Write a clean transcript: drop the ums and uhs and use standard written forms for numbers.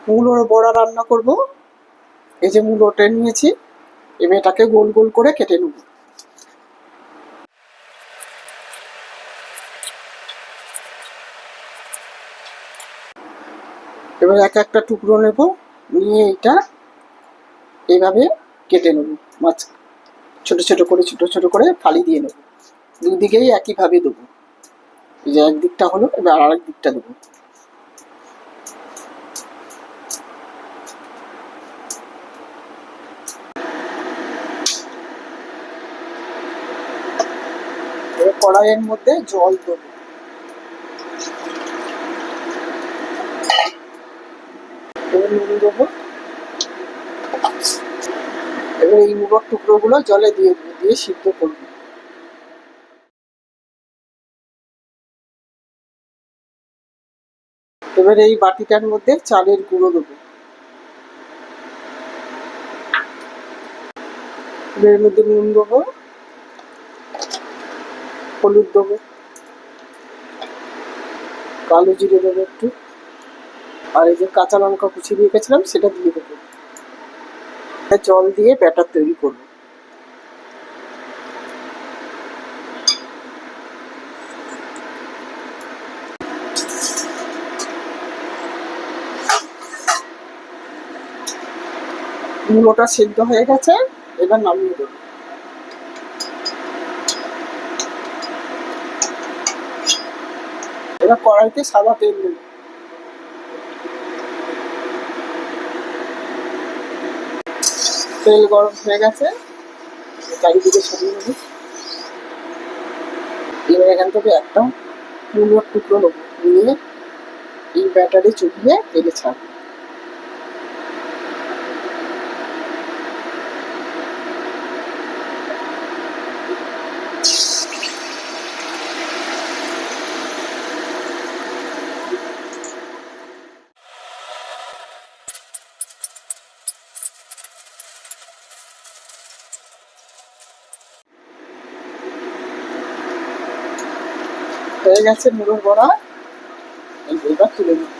মূলোর বড়া রান্না করব। এই যে মূলোটা নিয়েছি, এবার এটাকে গোল গোল করে কেটে নেব। এবার এক একটা টুকরো নেব, নিয়ে এটা এইভাবে কেটে নেব। মাছ ছোট ছোট করে ফালি দিয়ে নেব। দুদিকেই একইভাবে দেবো। এই যে একদিকটা হলো, এবার আরেক দিকটা দেবো। এবার কড়াইয়ের মধ্যে জল দেবো। এবার নুন দেবো। এবার এই মুগের টুকরোগুলো জলে দিয়ে দেবো, দিয়ে সিদ্ধ করবো। এবার এই বাটিটার মধ্যে চালের গুঁড়ো দেবো। এর মধ্যে নুন দেবো, হলুদ দেবো, কালো জিরে দেবো একটু, আর এই যে কাঁচা লঙ্কা কুচিয়ে রেখেছিলাম সেটা দিয়ে দেবো। জল দিয়ে ব্যাটার তৈরি করবো। মূলোটা সিদ্ধ হয়ে গেছে, এবার নামিয়ে দেবো। এবার কড়াইতে সাদা তেল দেবো। তেল গরম হয়ে গেছে, চারিদিকে ছড়িয়ে নেবো। এবার এখান থেকে একটা মূলোর টুকরো নেবো, নিয়ে এই ব্যাটারে চুবিয়ে তেলে ছাড়বো। হয়ে গেছে মূলোর বড়া, এবার তুলে নেবো।